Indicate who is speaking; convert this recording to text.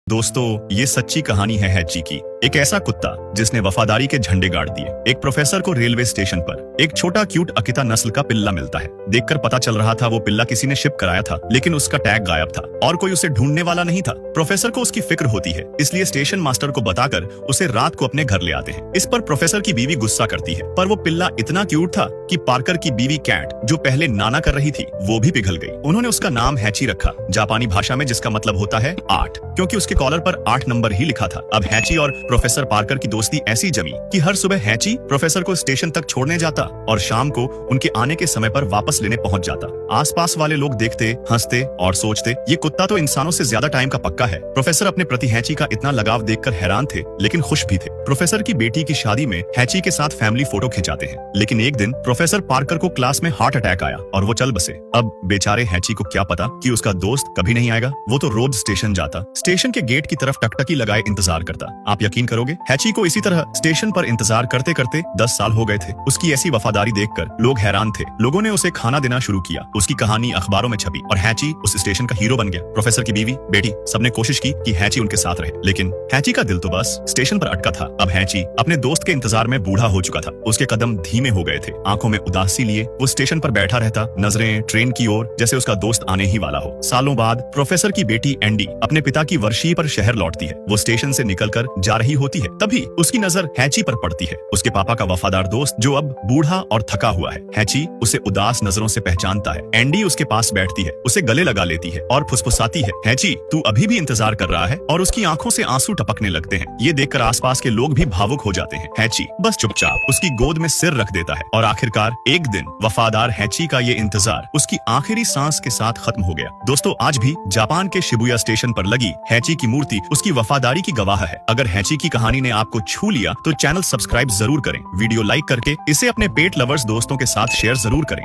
Speaker 1: दोस्तों, ये सच्ची कहानी है हैची की। एक ऐसा कुत्ता जिसने वफादारी के झंडे गाड़ दिए। एक प्रोफेसर को रेलवे स्टेशन पर एक छोटा क्यूट अकिता नस्ल का पिल्ला मिलता है। देखकर पता चल रहा था वो पिल्ला किसी ने शिप कराया था, लेकिन उसका टैग गायब था और कोई उसे ढूंढने वाला नहीं था। प्रोफेसर को उसकी फिक्र होती है, इसलिए स्टेशन मास्टर को बताकर उसे रात को अपने घर ले आते हैं। इस पर प्रोफेसर की बीवी गुस्सा करती है, पर वो पिल्ला इतना क्यूट था कि पार्कर की बीवी कैट, जो पहले नाना कर रही थी, वो भी पिघल गई। उन्होंने उसका नाम हैची रखा, जापानी भाषा में जिसका मतलब होता है 8, क्योंकि उसके कॉलर पर 8 नंबर ही लिखा था। अब हैची और प्रोफेसर पार्कर की दोस्ती ऐसी जमी कि हर सुबह हैची प्रोफेसर को स्टेशन तक छोड़ने जाता और शाम को उनके आने के समय पर वापस लेने पहुंच जाता। आसपास वाले लोग देखते, हंसते और सोचते, ये कुत्ता तो इंसानों से ज्यादा टाइम का पक्का है। प्रोफेसर अपने प्रति हैची का इतना लगाव देखकर हैरान थे, लेकिन खुश भी थे। प्रोफेसर की बेटी की शादी में हैची के साथ फैमिली फोटो खिंचाते हैं, लेकिन एक दिन प्रोफेसर पार्कर को क्लास में हार्ट अटैक आया और वो चल बसे। अब बेचारे हैची को क्या पता कि उसका दोस्त कभी नहीं आएगा। वो तो रोज स्टेशन जाता, स्टेशन के गेट की तरफ टकटकी लगाए इंतजार करता। आप यकीन करोगे, हैची को इसी तरह स्टेशन पर इंतजार करते करते 10 साल हो गए थे। उसकी ऐसी वफादारी देखकर लोग हैरान थे। लोगों ने उसे खाना देना शुरू किया, उसकी कहानी अखबारों में छपी और हैची उस स्टेशन का हीरो बन गया। प्रोफेसर की बीवी, बेटी, सबने कोशिश की कि हैची उनके साथ रहे, लेकिन हैची का दिल तो बस स्टेशन पर अटका था। अब हैची अपने दोस्त के इंतजार में बूढ़ा हो चुका था। उसके कदम धीमे हो गए थे, आंखों में उदासी लिए वो स्टेशन पर बैठा रहता, नजरें ट्रेन की ओर, जैसे उसका दोस्त आने ही वाला हो। सालों बाद प्रोफेसर की बेटी एंडी अपने पिता की वर्षीय पर शहर लौटती है। वो स्टेशन से निकलकर जा रही होती है, तभी उसकी नजर हैची पर पड़ती है, उसके पापा का वफादार दोस्त, जो अब बूढ़ा और थका हुआ है। हैची उसे उदास नजरों से पहचानता है। एंडी उसके पास बैठती है, उसे गले लगा लेती है और फुसफुसाती है, हैची, तू अभी भी इंतजार कर रहा है? और उसकी आंखों से आंसू टपकने लगते हैं। ये देखकर आसपास के लोग भी भावुक हो जाते हैं। हैची बस चुपचाप उसकी गोद में सिर रख देता है और आखिरकार एक दिन वफादार हैची का ये इंतजार उसकी आखिरी सांस के साथ खत्म हो गया। दोस्तों, आज भी जापान के शिबुया स्टेशन पर लगी हैची की मूर्ति उसकी वफादारी की गवाह है। अगर हैची की कहानी ने आपको छू लिया तो चैनल सब्सक्राइब जरूर करें, वीडियो लाइक करके इसे अपने पेट लवर्स दोस्तों के साथ शेयर जरूर करें।